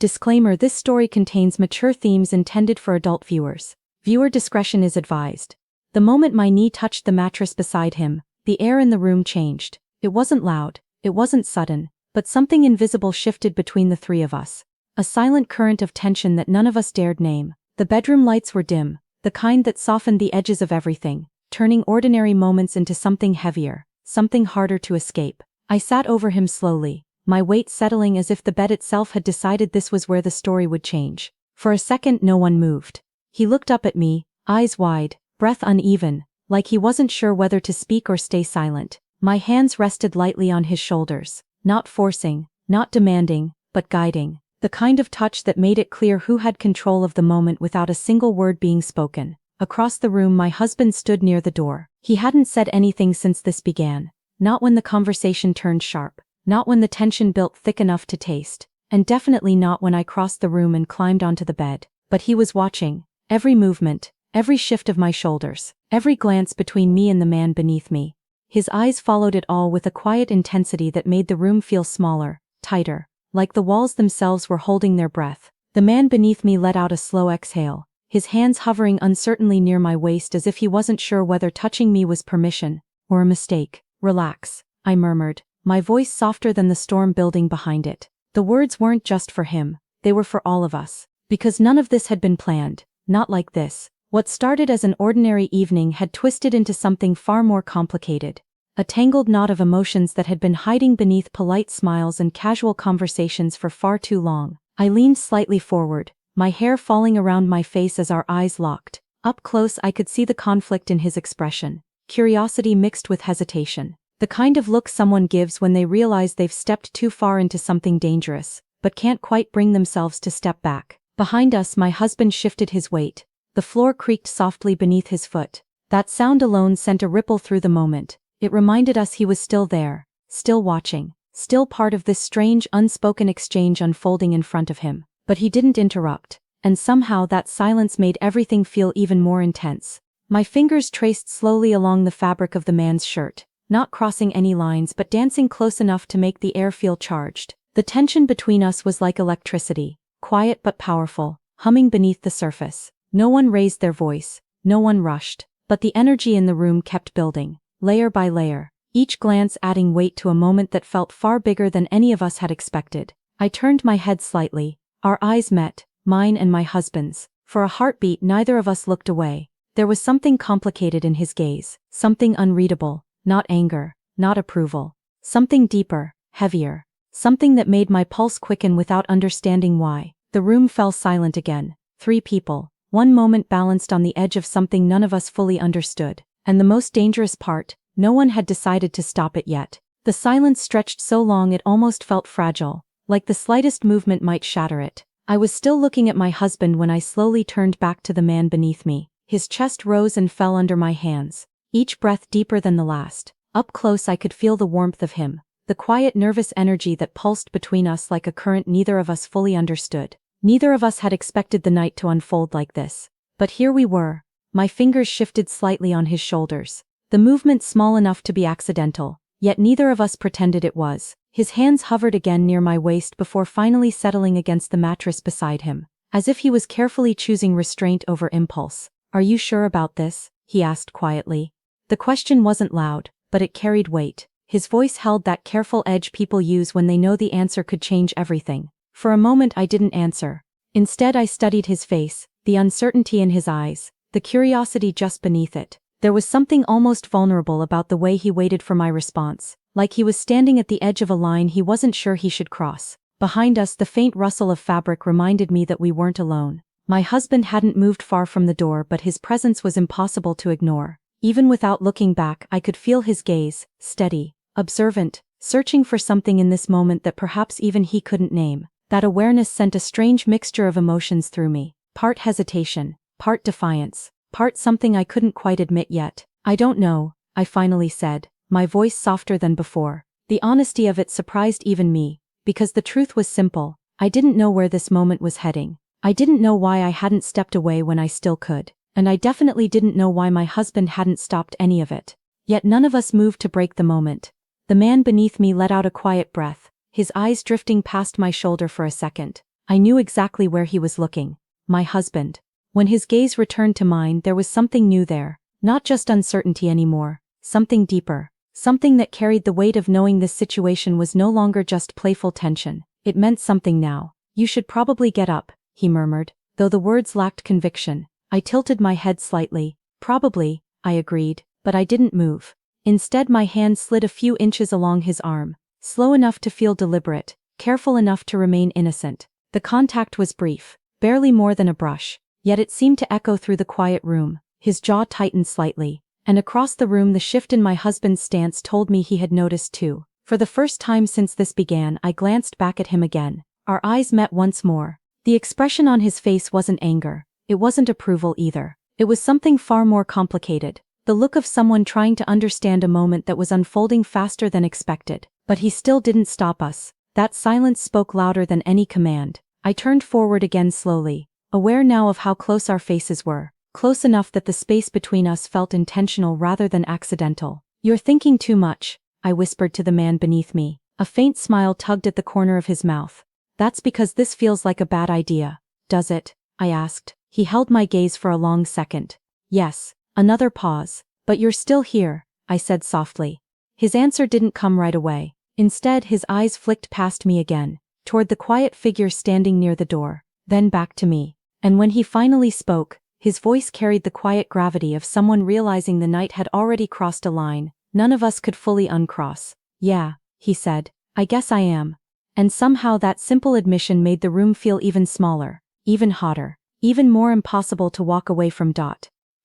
Disclaimer: this story contains mature themes intended for adult viewers. Viewer discretion is advised. The moment my knee touched the mattress beside him, the air in the room changed. It wasn't loud, it wasn't sudden, but something invisible shifted between the three of us. A silent current of tension that none of us dared name. The bedroom lights were dim, the kind that softened the edges of everything, turning ordinary moments into something heavier, something harder to escape. I sat over him slowly, my weight settling as if the bed itself had decided this was where the story would change. For a second no one moved. He looked up at me, eyes wide, breath uneven, like he wasn't sure whether to speak or stay silent. My hands rested lightly on his shoulders, not forcing, not demanding, but guiding. The kind of touch that made it clear who had control of the moment without a single word being spoken. Across the room my husband stood near the door. He hadn't said anything since this began. Not when the conversation turned sharp. Not when the tension built thick enough to taste. And definitely not when I crossed the room and climbed onto the bed. But he was watching. Every movement, every shift of my shoulders, every glance between me and the man beneath me. His eyes followed it all with a quiet intensity that made the room feel smaller, tighter, like the walls themselves were holding their breath. The man beneath me let out a slow exhale, his hands hovering uncertainly near my waist as if he wasn't sure whether touching me was permission or a mistake. "Relax," I murmured, my voice softer than the storm building behind it. The words weren't just for him, they were for all of us. Because none of this had been planned, not like this. What started as an ordinary evening had twisted into something far more complicated. A tangled knot of emotions that had been hiding beneath polite smiles and casual conversations for far too long. I leaned slightly forward, my hair falling around my face as our eyes locked. Up close I could see the conflict in his expression. Curiosity mixed with hesitation. The kind of look someone gives when they realize they've stepped too far into something dangerous, but can't quite bring themselves to step back. Behind us my husband shifted his weight. The floor creaked softly beneath his foot. That sound alone sent a ripple through the moment. It reminded us he was still there, still watching, still part of this strange unspoken exchange unfolding in front of him. But he didn't interrupt, and somehow that silence made everything feel even more intense. My fingers traced slowly along the fabric of the man's shirt. Not crossing any lines but dancing close enough to make the air feel charged. The tension between us was like electricity, quiet but powerful, humming beneath the surface. No one raised their voice, no one rushed, but the energy in the room kept building, layer by layer, each glance adding weight to a moment that felt far bigger than any of us had expected. I turned my head slightly, our eyes met, mine and my husband's. For a heartbeat neither of us looked away. There was something complicated in his gaze, something unreadable. Not anger, not approval. Something deeper, heavier. Something that made my pulse quicken without understanding why. The room fell silent again. 3 people. One moment balanced on the edge of something none of us fully understood. And the most dangerous part, no one had decided to stop it yet. The silence stretched so long it almost felt fragile, like the slightest movement might shatter it. I was still looking at my husband when I slowly turned back to the man beneath me. His chest rose and fell under my hands. Each breath deeper than the last. Up close I could feel the warmth of him, the quiet nervous energy that pulsed between us like a current neither of us fully understood. Neither of us had expected the night to unfold like this. But here we were. My fingers shifted slightly on his shoulders. The movement small enough to be accidental, yet neither of us pretended it was. His hands hovered again near my waist before finally settling against the mattress beside him, as if he was carefully choosing restraint over impulse. "Are you sure about this?" he asked quietly. The question wasn't loud, but it carried weight. His voice held that careful edge people use when they know the answer could change everything. For a moment I didn't answer. Instead I studied his face, the uncertainty in his eyes, the curiosity just beneath it. There was something almost vulnerable about the way he waited for my response, like he was standing at the edge of a line he wasn't sure he should cross. Behind us the faint rustle of fabric reminded me that we weren't alone. My husband hadn't moved far from the door but his presence was impossible to ignore. Even without looking back I could feel his gaze, steady, observant, searching for something in this moment that perhaps even he couldn't name. That awareness sent a strange mixture of emotions through me. Part hesitation, part defiance, part something I couldn't quite admit yet. "I don't know," I finally said, my voice softer than before. The honesty of it surprised even me, because the truth was simple. I didn't know where this moment was heading. I didn't know why I hadn't stepped away when I still could. And I definitely didn't know why my husband hadn't stopped any of it. Yet none of us moved to break the moment. The man beneath me let out a quiet breath, his eyes drifting past my shoulder for a second. I knew exactly where he was looking. My husband. When his gaze returned to mine, there was something new there. Not just uncertainty anymore. Something deeper. Something that carried the weight of knowing this situation was no longer just playful tension. It meant something now. You should probably get up, he murmured, though the words lacked conviction. I tilted my head slightly. Probably, I agreed, but I didn't move. Instead, my hand slid a few inches along his arm, slow enough to feel deliberate, careful enough to remain innocent. The contact was brief, barely more than a brush, yet it seemed to echo through the quiet room. His jaw tightened slightly, and across the room the shift in my husband's stance told me he had noticed too. For the first time since this began, I glanced back at him again. Our eyes met once more. The expression on his face wasn't anger. It wasn't approval either. It was something far more complicated. The look of someone trying to understand a moment that was unfolding faster than expected. But he still didn't stop us. That silence spoke louder than any command. I turned forward again slowly, aware now of how close our faces were. Close enough that the space between us felt intentional rather than accidental. You're thinking too much, I whispered to the man beneath me. A faint smile tugged at the corner of his mouth. That's because this feels like a bad idea. Does it? I asked. He held my gaze for a long second. Yes. Another pause. But you're still here, I said softly. His answer didn't come right away. Instead, his eyes flicked past me again, toward the quiet figure standing near the door, then back to me. And when he finally spoke, his voice carried the quiet gravity of someone realizing the night had already crossed a line none of us could fully uncross. Yeah, he said, I guess I am. And somehow that simple admission made the room feel even smaller, even hotter, even more impossible to walk away from.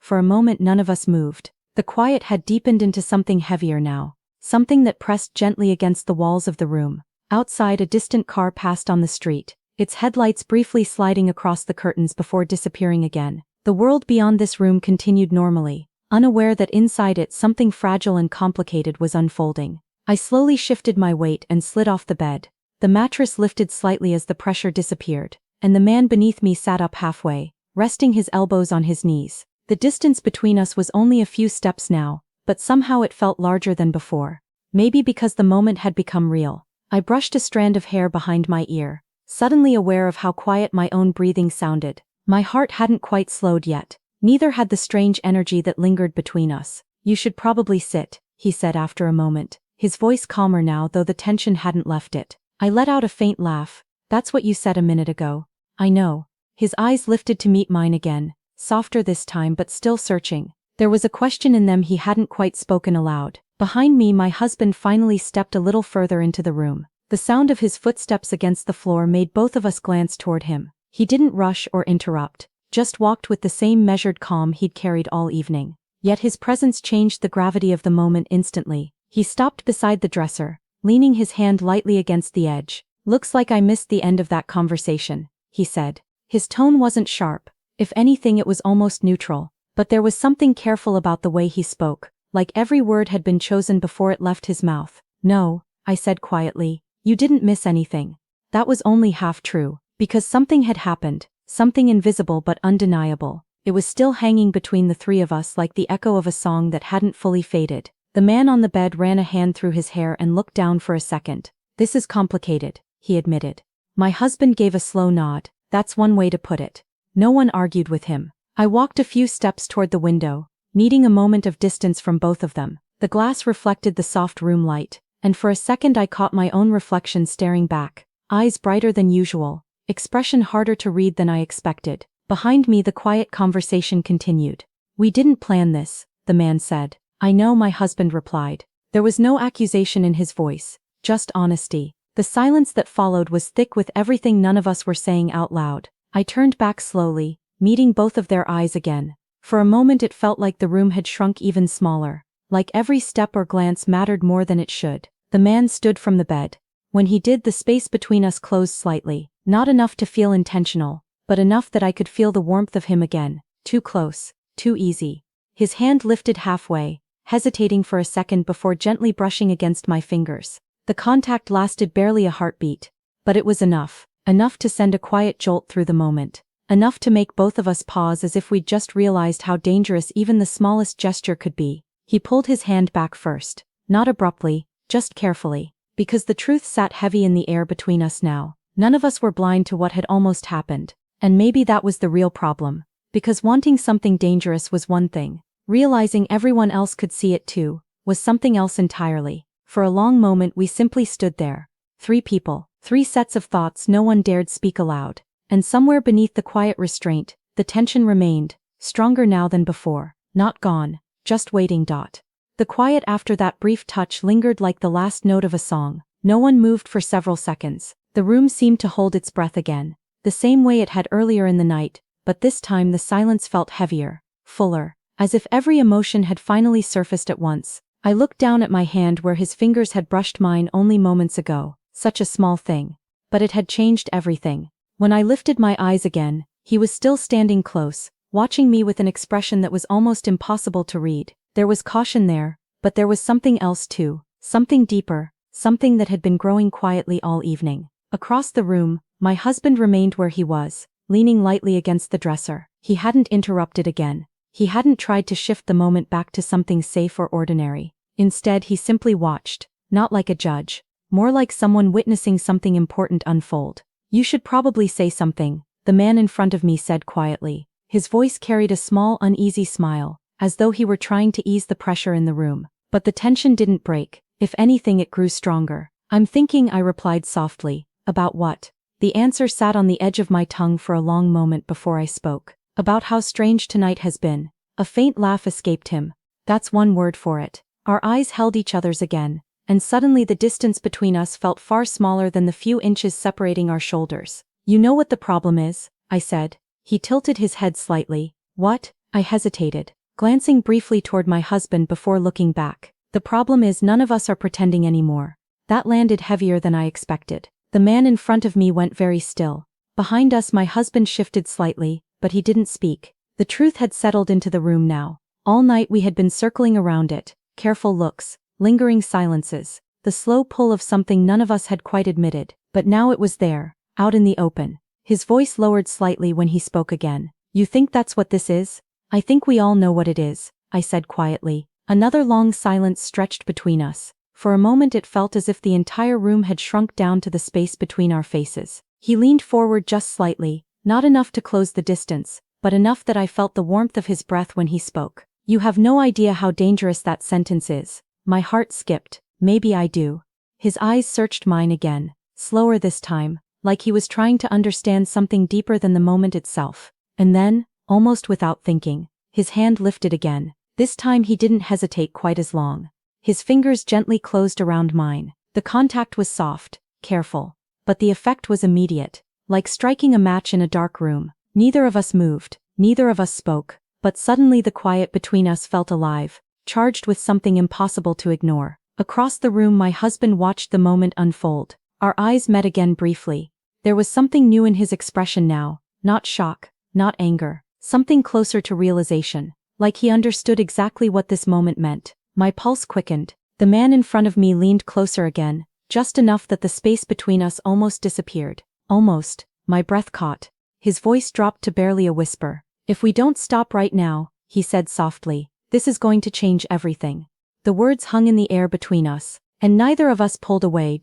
For a moment none of us moved. The quiet had deepened into something heavier now, something that pressed gently against the walls of the room. Outside, a distant car passed on the street, its headlights briefly sliding across the curtains before disappearing again. The world beyond this room continued normally, unaware that inside it something fragile and complicated was unfolding. I slowly shifted my weight and slid off the bed. The mattress lifted slightly as the pressure disappeared, and the man beneath me sat up halfway, resting his elbows on his knees. The distance between us was only a few steps now, but somehow it felt larger than before. Maybe because the moment had become real. I brushed a strand of hair behind my ear, suddenly aware of how quiet my own breathing sounded. My heart hadn't quite slowed yet. Neither had the strange energy that lingered between us. You should probably sit, he said after a moment, his voice calmer now though the tension hadn't left it. I let out a faint laugh. That's what you said a minute ago. I know. His eyes lifted to meet mine again. Softer this time but still searching. There was a question in them he hadn't quite spoken aloud. Behind me, my husband finally stepped a little further into the room. The sound of his footsteps against the floor made both of us glance toward him. He didn't rush or interrupt, just walked with the same measured calm he'd carried all evening. Yet his presence changed the gravity of the moment instantly. He stopped beside the dresser, leaning his hand lightly against the edge. Looks like I missed the end of that conversation, he said. His tone wasn't sharp. If anything, it was almost neutral, but there was something careful about the way he spoke, like every word had been chosen before it left his mouth. No, I said quietly, you didn't miss anything. That was only half true, because something had happened, something invisible but undeniable. It was still hanging between the three of us like the echo of a song that hadn't fully faded. The man on the bed ran a hand through his hair and looked down for a second. This is complicated, he admitted. My husband gave a slow nod. That's one way to put it. No one argued with him. I walked a few steps toward the window, needing a moment of distance from both of them. The glass reflected the soft room light, and for a second I caught my own reflection staring back. Eyes brighter than usual, expression harder to read than I expected. Behind me the quiet conversation continued. We didn't plan this, the man said. I know, my husband replied. There was no accusation in his voice, just honesty. The silence that followed was thick with everything none of us were saying out loud. I turned back slowly, meeting both of their eyes again. For a moment it felt like the room had shrunk even smaller, like every step or glance mattered more than it should. The man stood from the bed. When he did, the space between us closed slightly, not enough to feel intentional, but enough that I could feel the warmth of him again. Too close, too easy. His hand lifted halfway, hesitating for a second before gently brushing against my fingers. The contact lasted barely a heartbeat, but it was enough. Enough to send a quiet jolt through the moment. Enough to make both of us pause as if we'd just realized how dangerous even the smallest gesture could be. He pulled his hand back first, not abruptly, just carefully, because the truth sat heavy in the air between us now. None of us were blind to what had almost happened. And maybe that was the real problem. Because wanting something dangerous was one thing. Realizing everyone else could see it too was something else entirely. For a long moment we simply stood there. Three people, three sets of thoughts no one dared speak aloud. And somewhere beneath the quiet restraint, the tension remained, stronger now than before. Not gone, just waiting. The quiet after that brief touch lingered like the last note of a song. No one moved for several seconds. The room seemed to hold its breath again, the same way it had earlier in the night, but this time the silence felt heavier, fuller, as if every emotion had finally surfaced at once. I looked down at my hand where his fingers had brushed mine only moments ago. Such a small thing. But it had changed everything. When I lifted my eyes again, he was still standing close, watching me with an expression that was almost impossible to read. There was caution there, but there was something else too, something deeper, something that had been growing quietly all evening. Across the room, my husband remained where he was, leaning lightly against the dresser. He hadn't interrupted again. He hadn't tried to shift the moment back to something safe or ordinary. Instead, he simply watched, not like a judge, more like someone witnessing something important unfold. "You should probably say something," the man in front of me said quietly. His voice carried a small, uneasy smile, as though he were trying to ease the pressure in the room. But the tension didn't break. If anything, it grew stronger. "I'm thinking," I replied softly. "About what?" The answer sat on the edge of my tongue for a long moment before I spoke. "About how strange tonight has been." A faint laugh escaped him. "That's one word for it." Our eyes held each other's again, and suddenly the distance between us felt far smaller than the few inches separating our shoulders. "You know what the problem is?" I said. He tilted his head slightly. "What?" I hesitated, glancing briefly toward my husband before looking back. "The problem is none of us are pretending anymore." That landed heavier than I expected. The man in front of me went very still. Behind us my husband shifted slightly, but he didn't speak. The truth had settled into the room now. All night we had been circling around it, careful looks, lingering silences, the slow pull of something none of us had quite admitted. But now it was there, out in the open. His voice lowered slightly when he spoke again. "You think that's what this is?" "I think we all know what it is," I said quietly. Another long silence stretched between us. For a moment it felt as if the entire room had shrunk down to the space between our faces. He leaned forward just slightly, not enough to close the distance, but enough that I felt the warmth of his breath when he spoke. "You have no idea how dangerous that sentence is." My heart skipped. "Maybe I do." His eyes searched mine again, slower this time, like he was trying to understand something deeper than the moment itself. And then, almost without thinking, his hand lifted again. This time he didn't hesitate quite as long. His fingers gently closed around mine. The contact was soft, careful, but the effect was immediate, like striking a match in a dark room. Neither of us moved, neither of us spoke, but suddenly the quiet between us felt alive, charged with something impossible to ignore. Across the room my husband watched the moment unfold. Our eyes met again briefly. There was something new in his expression now, not shock, not anger, something closer to realization, like he understood exactly what this moment meant. My pulse quickened. The man in front of me leaned closer again, just enough that the space between us almost disappeared. Almost. My breath caught. His voice dropped to barely a whisper. "If we don't stop right now," he said softly, "this is going to change everything." The words hung in the air between us, and neither of us pulled away.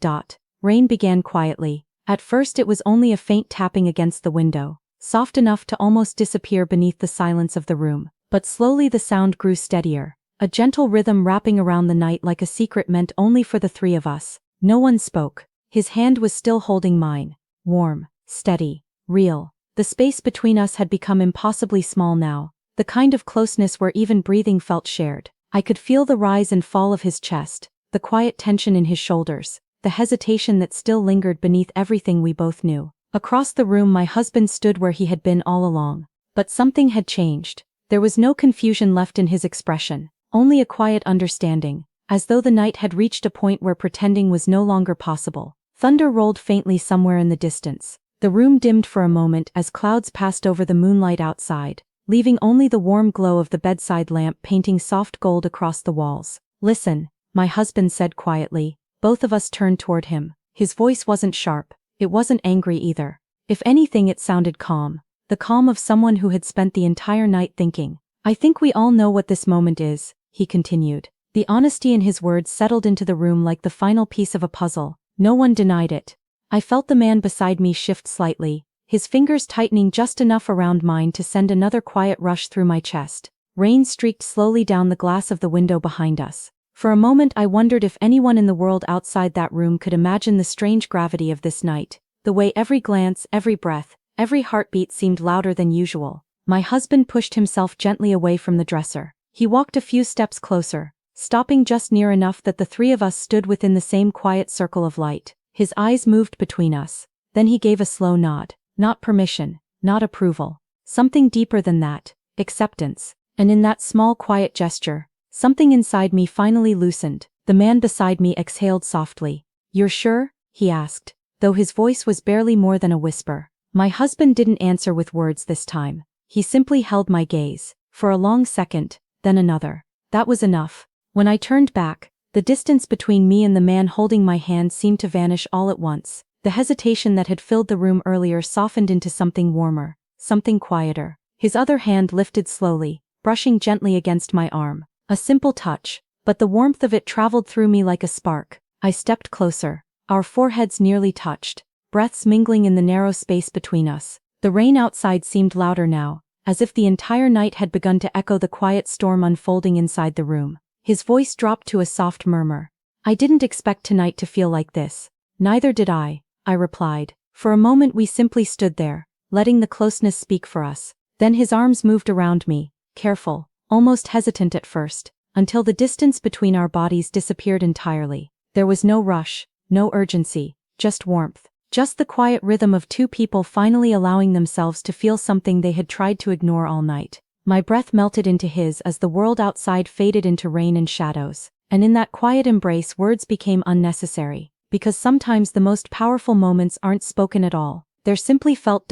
Rain began quietly. At first it was only a faint tapping against the window, soft enough to almost disappear beneath the silence of the room. But slowly the sound grew steadier. A gentle rhythm wrapping around the night like a secret meant only for the three of us. No one spoke. His hand was still holding mine. Warm, steady, real. The space between us had become impossibly small now, the kind of closeness where even breathing felt shared. I could feel the rise and fall of his chest, the quiet tension in his shoulders, the hesitation that still lingered beneath everything we both knew. Across the room my husband stood where he had been all along. But something had changed. There was no confusion left in his expression. Only a quiet understanding, as though the night had reached a point where pretending was no longer possible. Thunder rolled faintly somewhere in the distance. The room dimmed for a moment as clouds passed over the moonlight outside, leaving only the warm glow of the bedside lamp painting soft gold across the walls. "Listen," my husband said quietly. Both of us turned toward him. His voice wasn't sharp, it wasn't angry either. If anything, it sounded calm, the calm of someone who had spent the entire night thinking. "I think we all know what this moment is," he continued. The honesty in his words settled into the room like the final piece of a puzzle. No one denied it. I felt the man beside me shift slightly, his fingers tightening just enough around mine to send another quiet rush through my chest. Rain streaked slowly down the glass of the window behind us. For a moment I wondered if anyone in the world outside that room could imagine the strange gravity of this night, the way every glance, every breath, every heartbeat seemed louder than usual. My husband pushed himself gently away from the dresser. He walked a few steps closer, stopping just near enough that the three of us stood within the same quiet circle of light. His eyes moved between us. Then he gave a slow nod. Not permission, not approval. Something deeper than that. Acceptance. And in that small quiet gesture, something inside me finally loosened. The man beside me exhaled softly. "You're sure?" he asked, though his voice was barely more than a whisper. My husband didn't answer with words this time. He simply held my gaze, for a long second, then another. That was enough. When I turned back, the distance between me and the man holding my hand seemed to vanish all at once. The hesitation that had filled the room earlier softened into something warmer, something quieter. His other hand lifted slowly, brushing gently against my arm. A simple touch, but the warmth of it traveled through me like a spark. I stepped closer. Our foreheads nearly touched, breaths mingling in the narrow space between us. The rain outside seemed louder now, as if the entire night had begun to echo the quiet storm unfolding inside the room. His voice dropped to a soft murmur. "I didn't expect tonight to feel like this." "Neither did I replied. For a moment we simply stood there, letting the closeness speak for us. Then his arms moved around me, careful, almost hesitant at first, until the distance between our bodies disappeared entirely. There was no rush, no urgency, just warmth. Just the quiet rhythm of two people finally allowing themselves to feel something they had tried to ignore all night. My breath melted into his as the world outside faded into rain and shadows. And in that quiet embrace words became unnecessary. Because sometimes the most powerful moments aren't spoken at all. They're simply felt.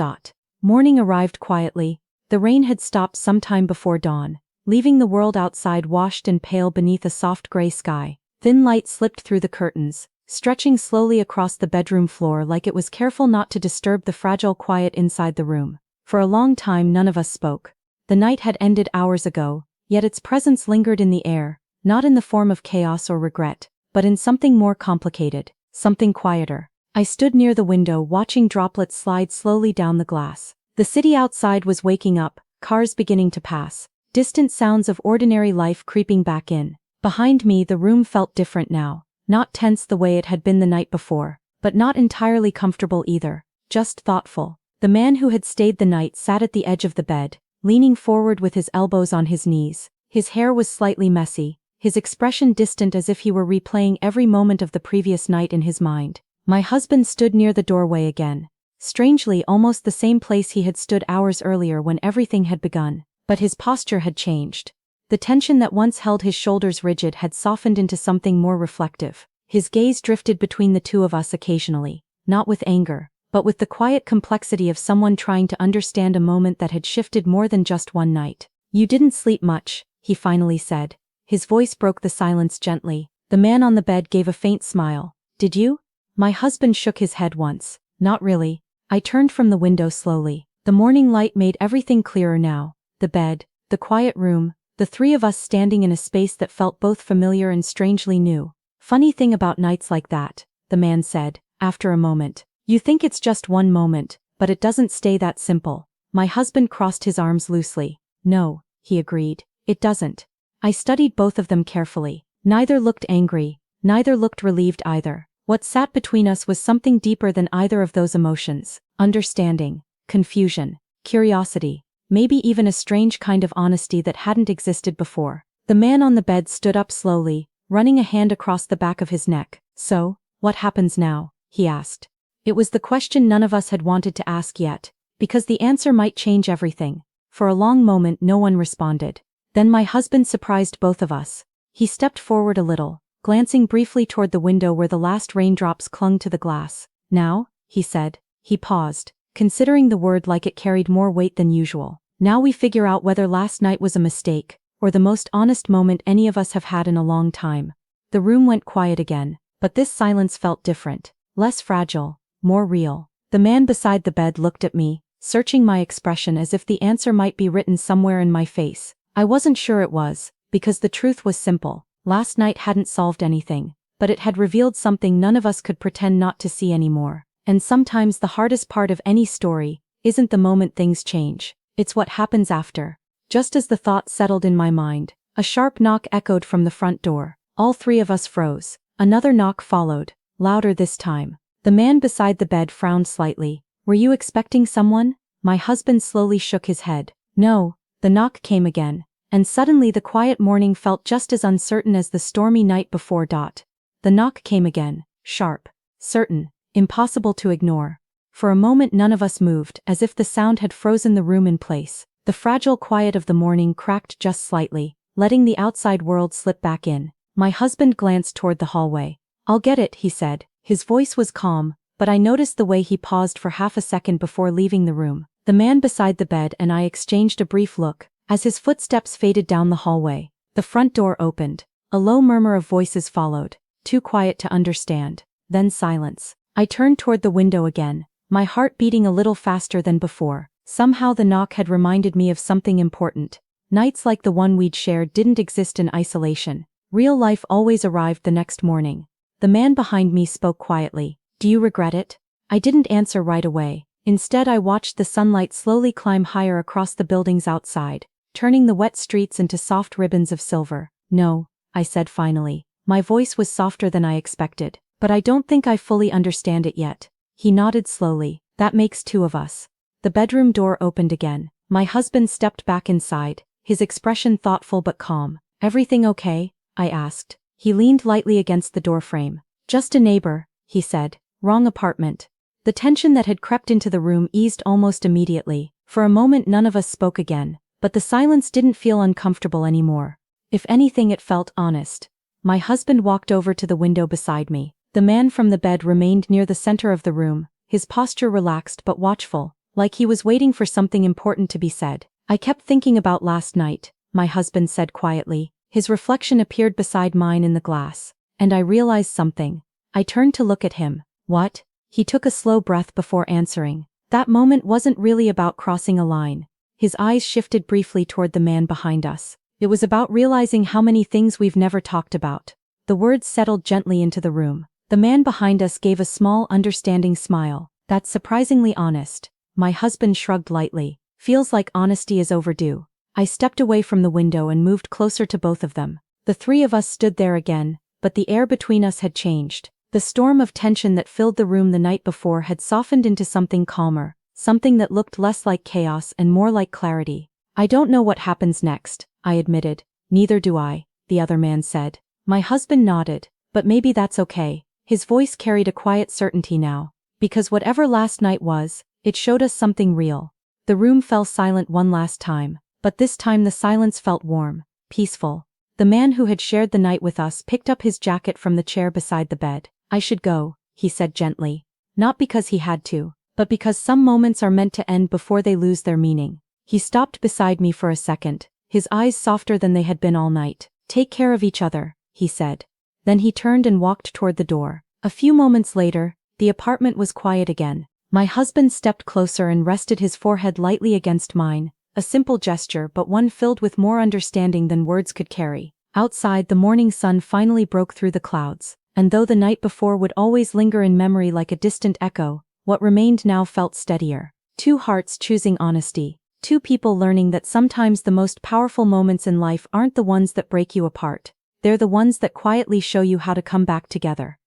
Morning arrived quietly. The rain had stopped sometime before dawn, leaving the world outside washed and pale beneath a soft gray sky. Thin light slipped through the curtains, stretching slowly across the bedroom floor like it was careful not to disturb the fragile quiet inside the room. For a long time none of us spoke. The night had ended hours ago, yet its presence lingered in the air, not in the form of chaos or regret, but in something more complicated, something quieter. I stood near the window watching droplets slide slowly down the glass. The city outside was waking up, cars beginning to pass, distant sounds of ordinary life creeping back in. Behind me the room felt different now, not tense the way it had been the night before, but not entirely comfortable either, just thoughtful. The man who had stayed the night sat at the edge of the bed, leaning forward with his elbows on his knees. His hair was slightly messy, his expression distant as if he were replaying every moment of the previous night in his mind. My husband stood near the doorway again. Strangely, almost the same place he had stood hours earlier when everything had begun. But his posture had changed. The tension that once held his shoulders rigid had softened into something more reflective. His gaze drifted between the two of us occasionally, not with anger, but with the quiet complexity of someone trying to understand a moment that had shifted more than just one night. "You didn't sleep much," he finally said. His voice broke the silence gently. The man on the bed gave a faint smile. "Did you?" My husband shook his head once. "Not really." I turned from the window slowly. The morning light made everything clearer now. The bed, the quiet room, the three of us standing in a space that felt both familiar and strangely new. "Funny thing about nights like that," the man said, after a moment. "You think it's just one moment, but it doesn't stay that simple." My husband crossed his arms loosely. "No," he agreed. "It doesn't." I studied both of them carefully. Neither looked angry, neither looked relieved either. What sat between us was something deeper than either of those emotions. Understanding, confusion, curiosity, maybe even a strange kind of honesty that hadn't existed before. The man on the bed stood up slowly, running a hand across the back of his neck. "So, what happens now?" he asked. It was the question none of us had wanted to ask yet, because the answer might change everything. For a long moment no one responded. Then my husband surprised both of us. He stepped forward a little, glancing briefly toward the window where the last raindrops clung to the glass. "Now," he said. He paused, considering the word like it carried more weight than usual. "Now we figure out whether last night was a mistake, or the most honest moment any of us have had in a long time." The room went quiet again, but this silence felt different, less fragile, more real. The man beside the bed looked at me, searching my expression as if the answer might be written somewhere in my face. I wasn't sure it was, because the truth was simple. Last night hadn't solved anything, but it had revealed something none of us could pretend not to see anymore. And sometimes the hardest part of any story isn't the moment things change, it's what happens after. Just as the thought settled in my mind, a sharp knock echoed from the front door. All three of us froze. Another knock followed, louder this time. The man beside the bed frowned slightly. Were you expecting someone? My husband slowly shook his head. No. The knock came again. And suddenly the quiet morning felt just as uncertain as the stormy night before. The knock came again, sharp, certain, impossible to ignore. For a moment none of us moved, as if the sound had frozen the room in place. The fragile quiet of the morning cracked just slightly, letting the outside world slip back in. My husband glanced toward the hallway. I'll get it, he said. His voice was calm, but I noticed the way he paused for half a second before leaving the room. The man beside the bed and I exchanged a brief look. As his footsteps faded down the hallway, the front door opened. A low murmur of voices followed, too quiet to understand. Then silence. I turned toward the window again, my heart beating a little faster than before. Somehow the knock had reminded me of something important. Nights like the one we'd shared didn't exist in isolation. Real life always arrived the next morning. The man behind me spoke quietly. Do you regret it? I didn't answer right away. Instead I watched the sunlight slowly climb higher across the buildings outside, turning the wet streets into soft ribbons of silver. No, I said finally. My voice was softer than I expected. But I don't think I fully understand it yet. He nodded slowly. That makes two of us. The bedroom door opened again. My husband stepped back inside, his expression thoughtful but calm. Everything okay? I asked. He leaned lightly against the doorframe. Just a neighbor, he said. Wrong apartment. The tension that had crept into the room eased almost immediately. For a moment none of us spoke again, but the silence didn't feel uncomfortable anymore. If anything, it felt honest. My husband walked over to the window beside me. The man from the bed remained near the center of the room, his posture relaxed but watchful, like he was waiting for something important to be said. I kept thinking about last night, my husband said quietly. His reflection appeared beside mine in the glass. And I realized something. I turned to look at him. What? He took a slow breath before answering. That moment wasn't really about crossing a line. His eyes shifted briefly toward the man behind us. It was about realizing how many things we've never talked about. The words settled gently into the room. The man behind us gave a small, understanding smile. That's surprisingly honest. My husband shrugged lightly. Feels like honesty is overdue. I stepped away from the window and moved closer to both of them. The three of us stood there again, but the air between us had changed. The storm of tension that filled the room the night before had softened into something calmer, something that looked less like chaos and more like clarity. I don't know what happens next, I admitted. Neither do I, the other man said. My husband nodded. But maybe that's okay. His voice carried a quiet certainty now. Because whatever last night was, it showed us something real. The room fell silent one last time, but this time the silence felt warm, peaceful. The man who had shared the night with us picked up his jacket from the chair beside the bed. I should go, he said gently. Not because he had to, but because some moments are meant to end before they lose their meaning. He stopped beside me for a second, his eyes softer than they had been all night. Take care of each other, he said. Then he turned and walked toward the door. A few moments later, the apartment was quiet again. My husband stepped closer and rested his forehead lightly against mine, a simple gesture but one filled with more understanding than words could carry. Outside, the morning sun finally broke through the clouds, and though the night before would always linger in memory like a distant echo, what remained now felt steadier. Two hearts choosing honesty. Two people learning that sometimes the most powerful moments in life aren't the ones that break you apart. They're the ones that quietly show you how to come back together.